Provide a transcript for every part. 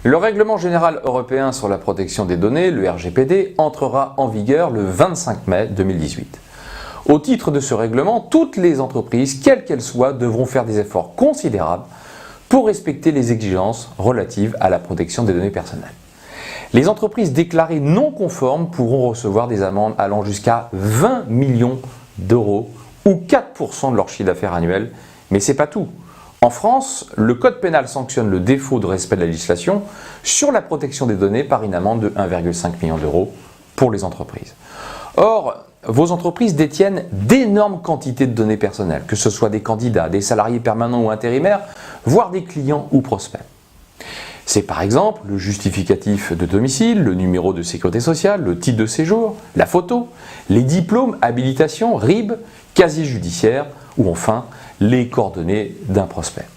Le règlement général européen sur la protection des données, le RGPD, entrera en vigueur le 25 mai 2018. Au titre de ce règlement, toutes les entreprises, quelles qu'elles soient, devront faire des efforts considérables pour respecter les exigences relatives à la protection des données personnelles. Les entreprises déclarées non conformes pourront recevoir des amendes allant jusqu'à 20 millions d'euros ou 4% de leur chiffre d'affaires annuel, mais c'est pas tout. En France, le code pénal sanctionne le défaut de respect de la législation sur la protection des données par une amende de 1,5 million d'euros pour les entreprises. Or, vos entreprises détiennent d'énormes quantités de données personnelles, que ce soit des candidats, des salariés permanents ou intérimaires, voire des clients ou prospects. C'est par exemple le justificatif de domicile, le numéro de sécurité sociale, le titre de séjour, la photo, les diplômes, habilitations, RIB, casier judiciaire ou enfin les coordonnées d'un prospect.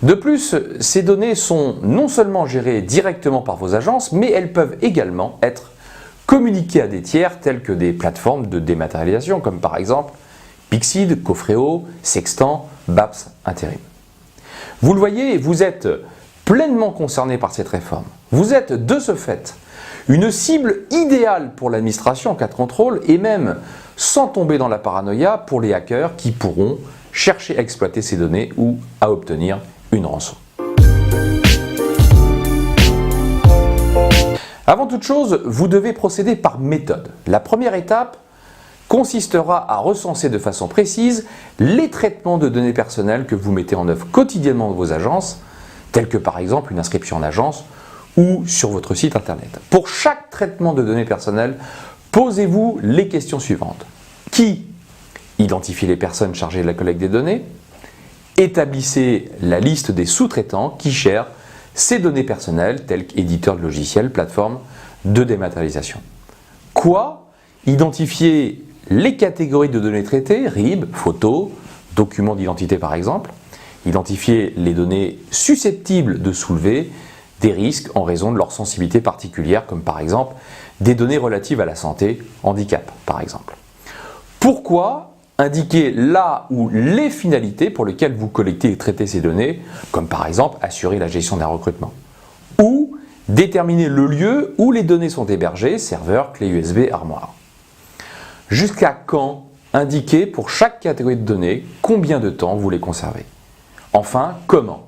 De plus, ces données sont non seulement gérées directement par vos agences, mais elles peuvent également être communiquées à des tiers tels que des plateformes de dématérialisation comme par exemple Pixid, Cofreo, Sextant, BAPS, Intérim. Vous le voyez, vous êtes pleinement concerné par cette réforme. Vous êtes de ce fait une cible idéale pour l'administration en cas de contrôle et même sans tomber dans la paranoïa pour les hackers qui pourront chercher à exploiter ces données ou à obtenir une rançon. Avant toute chose, vous devez procéder par méthode. La première étape consistera à recenser de façon précise les traitements de données personnelles que vous mettez en œuvre quotidiennement dans vos agences, tels que par exemple une inscription en agence ou sur votre site internet. Pour chaque traitement de données personnelles, posez-vous les questions suivantes. Qui identifie les personnes chargées de la collecte des données? Établissez la liste des sous-traitants qui gèrent ces données personnelles, tels qu'éditeurs de logiciels, plateformes de dématérialisation. Quoi? Identifiez les catégories de données traitées, RIB, photos, documents d'identité par exemple. Identifier les données susceptibles de soulever des risques en raison de leur sensibilité particulière, comme par exemple des données relatives à la santé, handicap par exemple. Pourquoi? Indiquer là ou les finalités pour lesquelles vous collectez et traitez ces données, comme par exemple assurer la gestion d'un recrutement. Ou déterminer le lieu où les données sont hébergées, serveur, clé USB, armoire. Jusqu'à quand? Indiquer pour chaque catégorie de données combien de temps vous les conservez. Enfin, comment?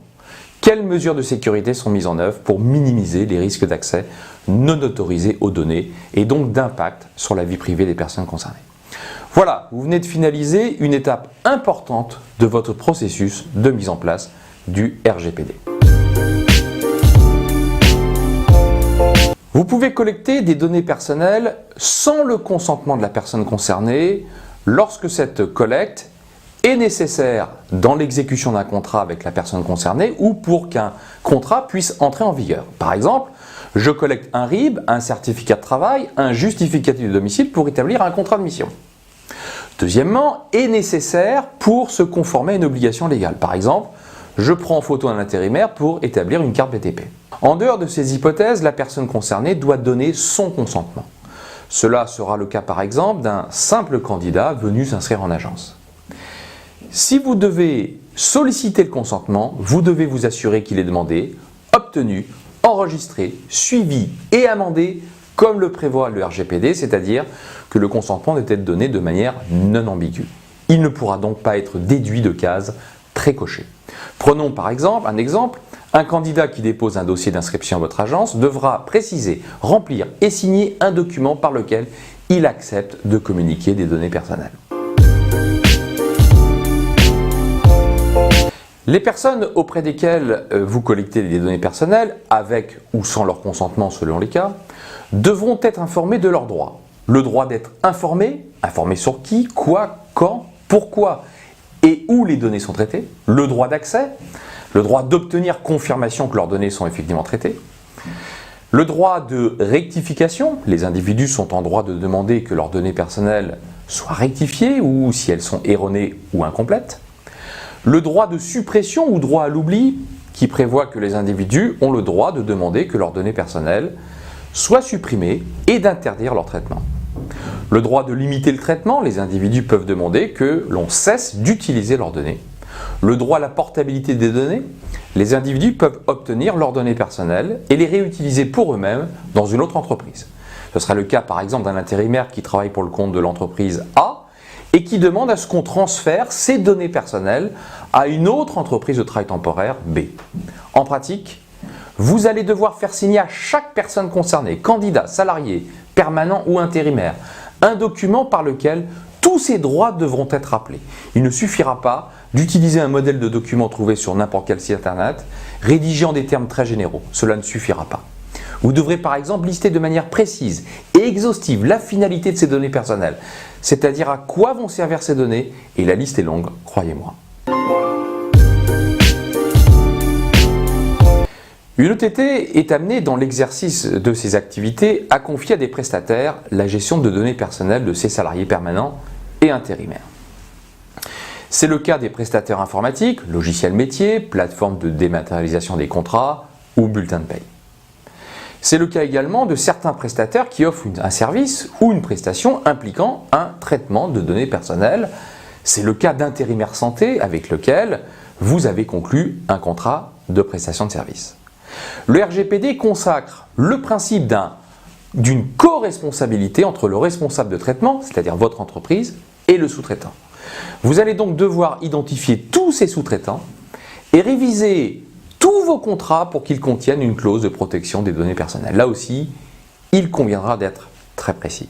Quelles mesures de sécurité sont mises en œuvre pour minimiser les risques d'accès non autorisé aux données et donc d'impact sur la vie privée des personnes concernées? Voilà, vous venez de finaliser une étape importante de votre processus de mise en place du RGPD. Vous pouvez collecter des données personnelles sans le consentement de la personne concernée lorsque cette collecte est nécessaire dans l'exécution d'un contrat avec la personne concernée ou pour qu'un contrat puisse entrer en vigueur. Par exemple, je collecte un RIB, un certificat de travail, un justificatif de domicile pour établir un contrat de mission. Deuxièmement, est nécessaire pour se conformer à une obligation légale. Par exemple, je prends en photo un intérimaire pour établir une carte BTP. En dehors de ces hypothèses, la personne concernée doit donner son consentement. Cela sera le cas par exemple d'un simple candidat venu s'inscrire en agence. Si vous devez solliciter le consentement, vous devez vous assurer qu'il est demandé, obtenu, enregistré, suivi et amendé comme le prévoit le RGPD, c'est-à-dire que le consentement doit être donné de manière non ambiguë. Il ne pourra donc pas être déduit de cases précochées. Prenons par exemple un candidat qui dépose un dossier d'inscription à votre agence devra préciser, remplir et signer un document par lequel il accepte de communiquer des données personnelles. Les personnes auprès desquelles vous collectez des données personnelles, avec ou sans leur consentement selon les cas, devront être informées de leurs droits. Le droit d'être informé, informé sur qui, quoi, quand, pourquoi et où les données sont traitées, le droit d'accès, le droit d'obtenir confirmation que leurs données sont effectivement traitées, le droit de rectification, les individus sont en droit de demander que leurs données personnelles soient rectifiées ou si elles sont erronées ou incomplètes, le droit de suppression ou droit à l'oubli qui prévoit que les individus ont le droit de demander que leurs données personnelles soient supprimées et d'interdire leur traitement. Le droit de limiter le traitement, les individus peuvent demander que l'on cesse d'utiliser leurs données. Le droit à la portabilité des données, les individus peuvent obtenir leurs données personnelles et les réutiliser pour eux-mêmes dans une autre entreprise. Ce sera le cas par exemple d'un intérimaire qui travaille pour le compte de l'entreprise A et qui demande à ce qu'on transfère ses données personnelles à une autre entreprise de travail temporaire B. En pratique, vous allez devoir faire signer à chaque personne concernée, candidat, salarié, permanent ou intérimaire, un document par lequel tous ces droits devront être rappelés. Il ne suffira pas d'utiliser un modèle de document trouvé sur n'importe quel site internet, rédigé en des termes très généraux. Cela ne suffira pas. Vous devrez par exemple lister de manière précise et exhaustive la finalité de ces données personnelles, c'est-à-dire à quoi vont servir ces données, et la liste est longue, croyez-moi. Une ETT est amenée dans l'exercice de ses activités à confier à des prestataires la gestion de données personnelles de ses salariés permanents et intérimaires. C'est le cas des prestataires informatiques, logiciels métiers, plateformes de dématérialisation des contrats ou bulletins de paye. C'est le cas également de certains prestataires qui offrent un service ou une prestation impliquant un traitement de données personnelles. C'est le cas d'intérimaires santé avec lequel vous avez conclu un contrat de prestation de service. Le RGPD consacre le principe d'une co-responsabilité entre le responsable de traitement, c'est-à-dire votre entreprise, et le sous-traitant. Vous allez donc devoir identifier tous ces sous-traitants et réviser tous vos contrats pour qu'ils contiennent une clause de protection des données personnelles. Là aussi, il conviendra d'être très précis.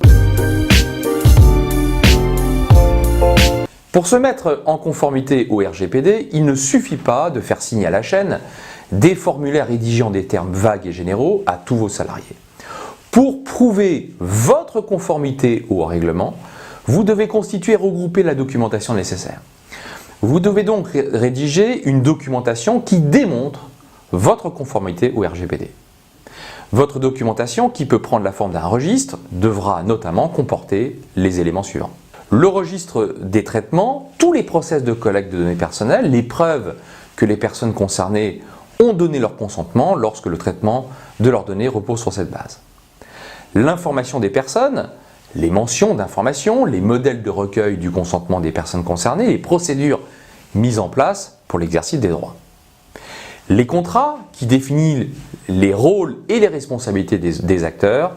Pour se mettre en conformité au RGPD, il ne suffit pas de faire signer à la chaîne des formulaires rédigés en des termes vagues et généraux à tous vos salariés. Pour prouver votre conformité au règlement, vous devez constituer et regrouper la documentation nécessaire. Vous devez donc rédiger une documentation qui démontre votre conformité au RGPD. Votre documentation, qui peut prendre la forme d'un registre, devra notamment comporter les éléments suivants. Le registre des traitements, tous les process de collecte de données personnelles, les preuves que les personnes concernées ont donné leur consentement lorsque le traitement de leurs données repose sur cette base. L'information des personnes, les mentions d'information, les modèles de recueil du consentement des personnes concernées, les procédures mises en place pour l'exercice des droits. Les contrats qui définissent les rôles et les responsabilités des acteurs,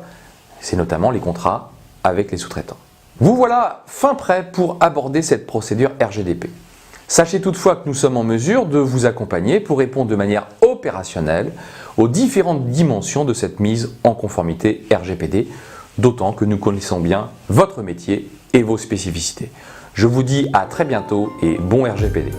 c'est notamment les contrats avec les sous-traitants. Vous voilà fin prêt pour aborder cette procédure RGDP. Sachez toutefois que nous sommes en mesure de vous accompagner pour répondre de manière opérationnelle aux différentes dimensions de cette mise en conformité RGPD, d'autant que nous connaissons bien votre métier et vos spécificités. Je vous dis à très bientôt et bon RGPD.